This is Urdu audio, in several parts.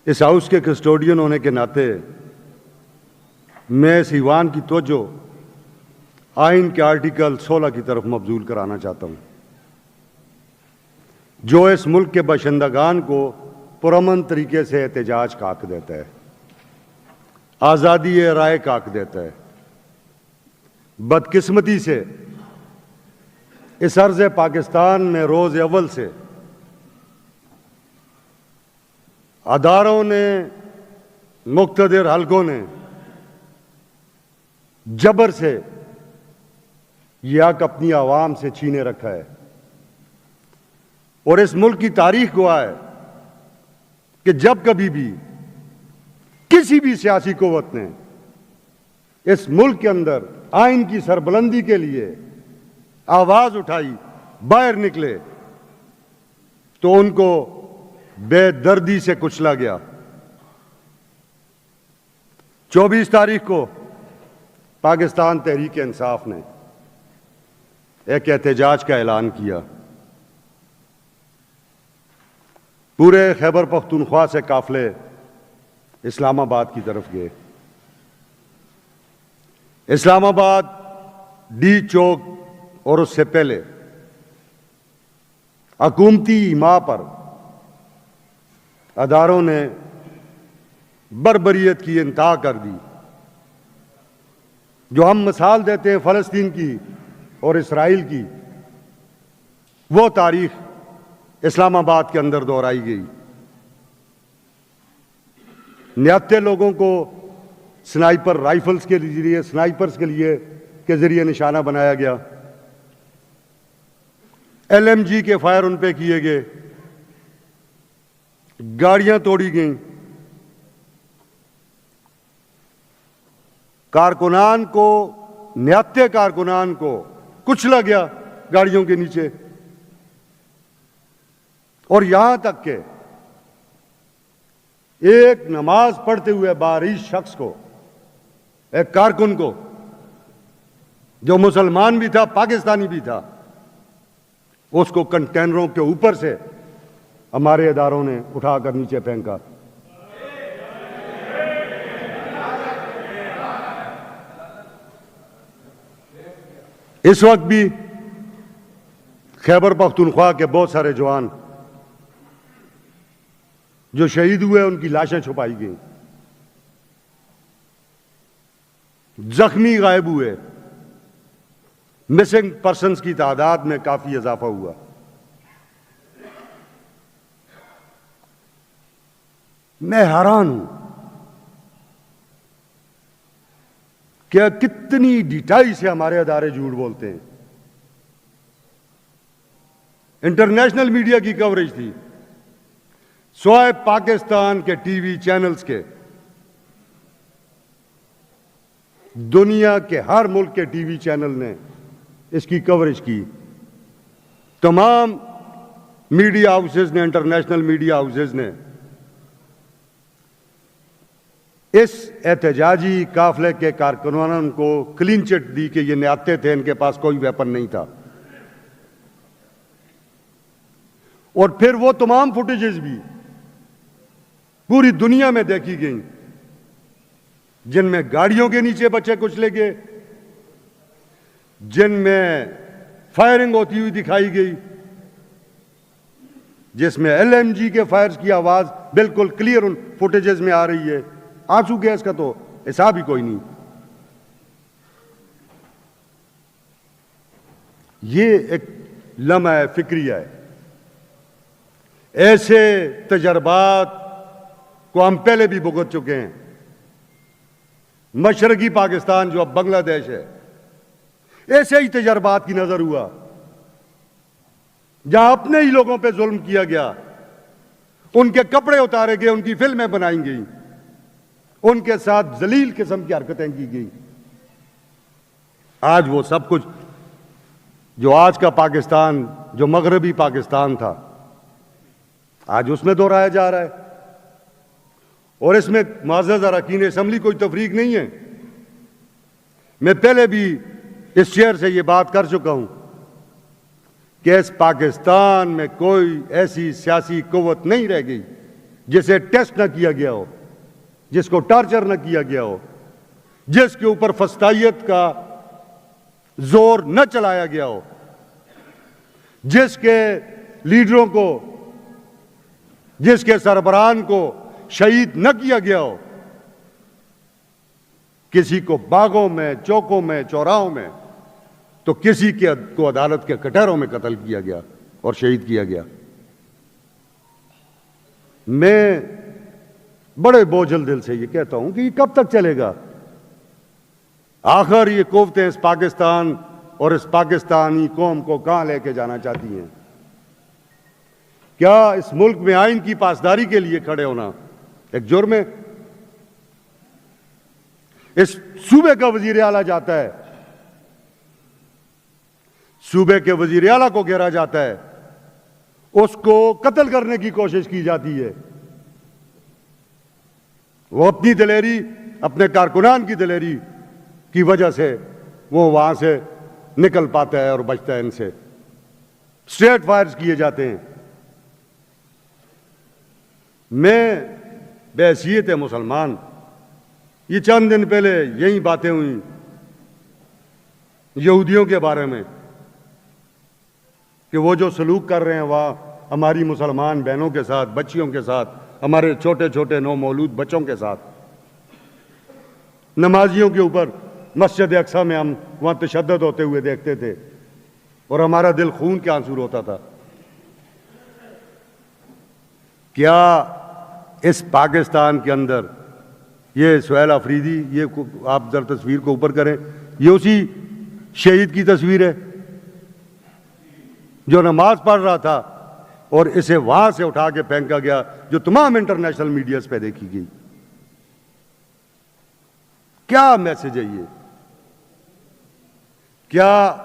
اس ہاؤس کے کسٹوڈین ہونے کے ناطے میں اس ایوان کی توجہ آئین کے آرٹیکل 16 کی طرف مبذول کرانا چاہتا ہوں، جو اس ملک کے باشندگان کو پرامن طریقے سے احتجاج کا حق دیتا ہے، آزادی رائے کا حق دیتا ہے۔ بدقسمتی سے اس عرض پاکستان میں روز اول سے اداروں نے، مقتدر حلقوں نے جبر سے یہ حق اپنی عوام سے چھینے رکھا ہے، اور اس ملک کی تاریخ گواہ ہے کہ جب کبھی بھی کسی بھی سیاسی قوت نے اس ملک کے اندر آئین کی سربلندی کے لیے آواز اٹھائی، باہر نکلے، تو ان کو بے دردی سے کچلا گیا۔ 24 تاریخ کو پاکستان تحریک انصاف نے ایک احتجاج کا اعلان کیا، پورے خیبر پختونخوا سے قافلے اسلام آباد کی طرف گئے۔ اسلام آباد ڈی چوک اور اس سے پہلے حکومتی ایما پر اداروں نے بربریت کی انتہا کر دی۔ جو ہم مثال دیتے ہیں فلسطین کی اور اسرائیل کی، وہ تاریخ اسلام آباد کے اندر دہرائی گئی۔ نہتے لوگوں کو سنائپر رائفلز کے ذریعے، سنائپرز کے ذریعے نشانہ بنایا گیا، LMG کے فائر ان پہ کیے گئے، گاڑیاں توڑی گئیں، کارکنان کو، نہتے کارکنان کو کچلا گیا گاڑیوں کے نیچے، اور یہاں تک کہ ایک نماز پڑھتے ہوئے باریش شخص کو، ایک کارکن کو جو مسلمان بھی تھا، پاکستانی بھی تھا، اس کو کنٹینروں کے اوپر سے ہمارے اداروں نے اٹھا کر نیچے پھینکا۔ اس وقت بھی خیبر پختونخوا کے بہت سارے جوان جو شہید ہوئے، ان کی لاشیں چھپائی گئیں، زخمی غائب ہوئے، مسنگ پرسنز کی تعداد میں کافی اضافہ ہوا۔ میں حیران ہوں کہ کتنی ڈیٹائی سے ہمارے ادارے جھوٹ بولتے ہیں۔ انٹرنیشنل میڈیا کی کوریج تھی، سوائے پاکستان کے ٹی وی چینلز کے، دنیا کے ہر ملک کے ٹی وی چینل نے اس کی کوریج کی۔ تمام میڈیا ہاؤسز نے، انٹرنیشنل میڈیا ہاؤسز نے اس احتجاجی قافلے کے کارکنان کو کلین چٹ دی کہ یہ نہتے تھے، ان کے پاس کوئی ویپن نہیں تھا۔ اور پھر وہ تمام فوٹیجز بھی پوری دنیا میں دیکھی گئیں جن میں گاڑیوں کے نیچے بچے کچلے گئے، جن میں فائرنگ ہوتی ہوئی دکھائی گئی، جس میں LMG کے فائرز کی آواز بالکل کلیئر ان فوٹیجز میں آ رہی ہے۔ آنسو گیس کا تو حساب ہی کوئی نہیں۔ یہ ایک لمحہ فکریہ ہے۔ ایسے تجربات کو ہم پہلے بھی بھگت چکے ہیں۔ مشرقی پاکستان جو اب بنگلہ دیش ہے، ایسے ہی تجربات کی نظر ہوا، جہاں اپنے ہی لوگوں پہ ظلم کیا گیا، ان کے کپڑے اتارے گئے، ان کی فلمیں بنائی گئیں، ان کے ساتھ ذلیل قسم کی حرکتیں کی گئی۔ آج وہ سب کچھ جو آج کا پاکستان، جو مغربی پاکستان تھا، آج اس میں دہرایا جا رہا ہے۔ اور اس میں معزز اراکین اسمبلی کوئی تفریق نہیں ہے۔ میں پہلے بھی اس چیئر سے یہ بات کر چکا ہوں کہ اس پاکستان میں کوئی ایسی سیاسی قوت نہیں رہ گئی جسے ٹیسٹ نہ کیا گیا ہو، جس کو ٹارچر نہ کیا گیا ہو، جس کے اوپر فسطائیت کا زور نہ چلایا گیا ہو، جس کے لیڈروں کو، جس کے سربراہان کو شہید نہ کیا گیا ہو، کسی کو باغوں میں، چوکوں میں، چوراہوں میں، تو کسی کو عدالت کے کٹہروں میں قتل کیا گیا اور شہید کیا گیا۔ میں بڑے بوجھل دل سے یہ کہتا ہوں کہ یہ کب تک چلے گا؟ آخر یہ قوتیں اس پاکستان اور اس پاکستانی قوم کو کہاں لے کے جانا چاہتی ہیں؟ کیا اس ملک میں آئین کی پاسداری کے لیے کھڑے ہونا ایک جرم ہے؟ اس صوبے کا وزیر اعلیٰ جاتا ہے، صوبے کے وزیر اعلیٰ کو گھیرا جاتا ہے، اس کو قتل کرنے کی کوشش کی جاتی ہے، وہ اپنی دلیری، اپنے کارکنان کی دلیری کی وجہ سے وہ وہاں سے نکل پاتا ہے اور بچتا ہے ان سے۔ اسٹریٹ فائرز کیے جاتے ہیں۔ میں بحیثیت مسلمان، یہ چند دن پہلے یہی باتیں ہوئیں یہودیوں کے بارے میں کہ وہ جو سلوک کر رہے ہیں وہاں ہماری مسلمان بہنوں کے ساتھ، بچیوں کے ساتھ، ہمارے چھوٹے چھوٹے نومولود بچوں کے ساتھ، نمازیوں کے اوپر مسجد اقصی میں ہم وہاں تشدد ہوتے ہوئے دیکھتے تھے اور ہمارا دل خون کے آنسو ہوتا تھا۔ کیا اس پاکستان کے اندر یہ سہیل آفریدی، یہ آپ ذرا تصویر کو اوپر کریں، یہ اسی شہید کی تصویر ہے جو نماز پڑھ رہا تھا اور اسے وہاں سے اٹھا کے پھینکا گیا، جو تمام انٹرنیشنل میڈیاز پہ دیکھی گئی؟ کیا میسج ہے یہ؟ کیا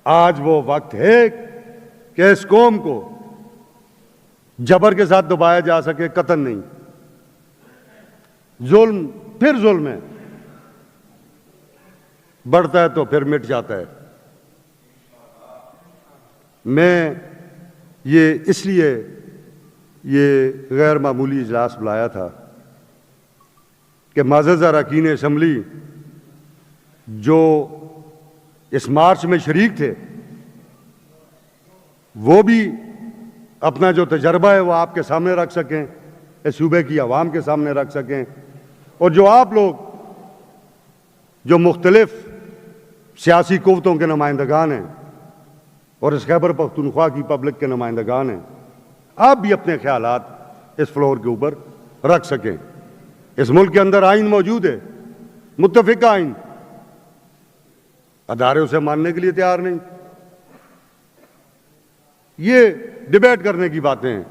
آج وہ وقت ہے کہ اس قوم کو جبر کے ساتھ دبایا جا سکے؟ قطعاً نہیں۔ ظلم پھر ظلم ہے، بڑھتا ہے تو پھر مٹ جاتا ہے۔ میں یہ اس لیے یہ غیر معمولی اجلاس بلایا تھا کہ معزز اراکین اسمبلی جو اس مارچ میں شریک تھے، وہ بھی اپنا جو تجربہ ہے وہ آپ کے سامنے رکھ سکیں، اس صوبے کی عوام کے سامنے رکھ سکیں، اور جو آپ لوگ جو مختلف سیاسی قوتوں کے نمائندگان ہیں اور اس خیبر پختونخوا کی پبلک کے نمائندگان ہیں، آپ بھی اپنے خیالات اس فلور کے اوپر رکھ سکیں۔ اس ملک کے اندر آئین موجود ہے، متفقہ آئین، ادارے اسے ماننے کے لیے تیار نہیں۔ یہ ڈیبیٹ کرنے کی باتیں ہیں۔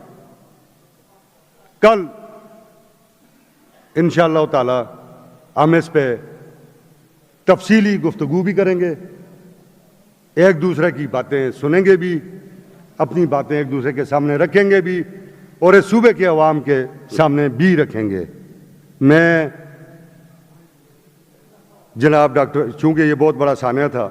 کل انشاءاللہ تعالی ہم اس پہ تفصیلی گفتگو بھی کریں گے، ایک دوسرے کی باتیں سنیں گے بھی، اپنی باتیں ایک دوسرے کے سامنے رکھیں گے بھی، اور اس صوبے کے عوام کے سامنے بھی رکھیں گے۔ میں جناب ڈاکٹر، چونکہ یہ بہت بڑا سانحہ تھا،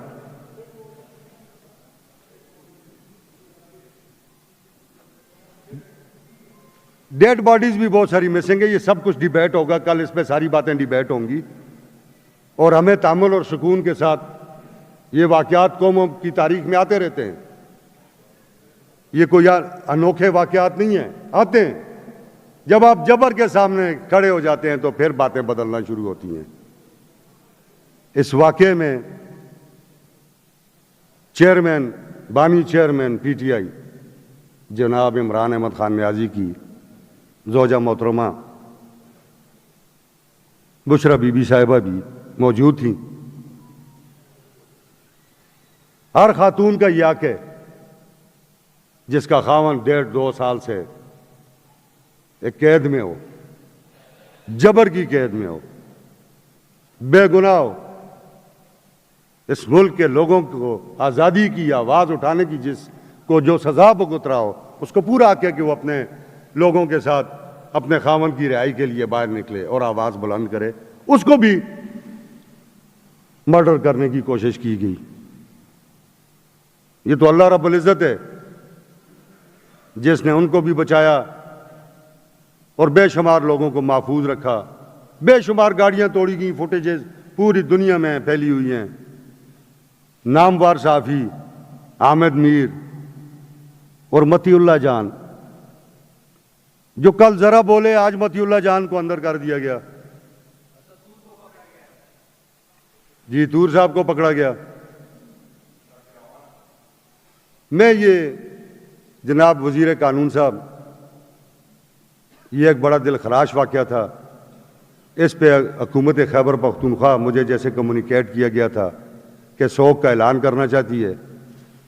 ڈیڈ باڈیز بھی بہت ساری مسنگ ہے، یہ سب کچھ ڈیبیٹ ہوگا کل، اس پہ ساری باتیں ڈیبیٹ ہوں گی، اور ہمیں تحمل اور سکون کے ساتھ یہ واقعات قوموں کی تاریخ میں آتے رہتے ہیں۔ یہ کوئی انوکھے واقعات نہیں ہیں، آتے ہیں۔ جب آپ جبر کے سامنے کھڑے ہو جاتے ہیں تو پھر باتیں بدلنا شروع ہوتی ہیں۔ اس واقعے میں چیئرمین، بانی چیئرمین پی ٹی آئی جناب عمران احمد خان نیازی کی زوجہ محترمہ بشرا بی بی صاحبہ بھی موجود تھیں۔ ہر خاتون کا یہ حق ہے جس کا خاوند 1.5-2 سال سے ایک قید میں ہو، جبر کی قید میں ہو، بے گناہ ہو، اس ملک کے لوگوں کو آزادی کی آواز اٹھانے کی جس کو جو سزا بھگت رہا ہو، اس کو پورا حق ہے کہ وہ اپنے لوگوں کے ساتھ اپنے خاوند کی رہائی کے لیے باہر نکلے اور آواز بلند کرے۔ اس کو بھی مرڈر کرنے کی کوشش کی گئی۔ یہ تو اللہ رب العزت ہے جس نے ان کو بھی بچایا اور بے شمار لوگوں کو محفوظ رکھا. بے شمار گاڑیاں توڑی گئیں, فوٹیجز پوری دنیا میں پھیلی ہوئی ہیں. نامور صحافی حامد میر اور متی اللہ جان, جو کل ذرا بولے آج متی اللہ جان کو اندر کر دیا گیا. جی طور صاحب کو پکڑا گیا. میں یہ جناب وزیر قانون صاحب, یہ ایک بڑا دل خراش واقعہ تھا. اس پہ حکومت خیبر پختونخوا مجھے جیسے کمیونیکیٹ کیا گیا تھا کہ سوگ کا اعلان کرنا چاہتی ہے,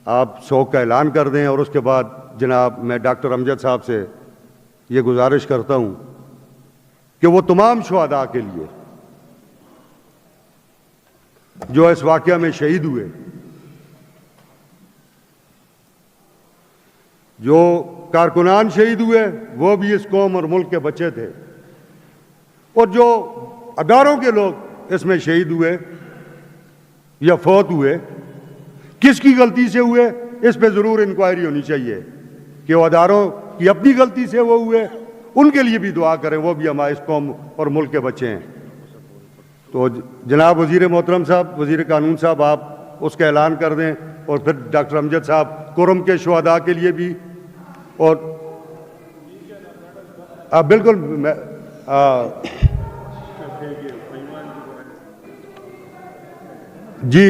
آپ سوگ کا اعلان کر دیں. اور اس کے بعد جناب میں ڈاکٹر امجد صاحب سے یہ گزارش کرتا ہوں کہ وہ تمام شہداء کے لیے جو اس واقعہ میں شہید ہوئے, جو کارکنان شہید ہوئے وہ بھی اس قوم اور ملک کے بچے تھے, اور جو اداروں کے لوگ اس میں شہید ہوئے یا فوت ہوئے, کس کی غلطی سے ہوئے اس پہ ضرور انکوائری ہونی چاہیے کہ وہ اداروں کی اپنی غلطی سے وہ ہوئے, ان کے لیے بھی دعا کریں, وہ بھی ہمارے اس قوم اور ملک کے بچے ہیں. تو جناب وزیر محترم صاحب, وزیر قانون صاحب, آپ اس کا اعلان کر دیں. اور پھر ڈاکٹر امجد صاحب کرم کے شہداء کے لیے بھی, اور بالکل جی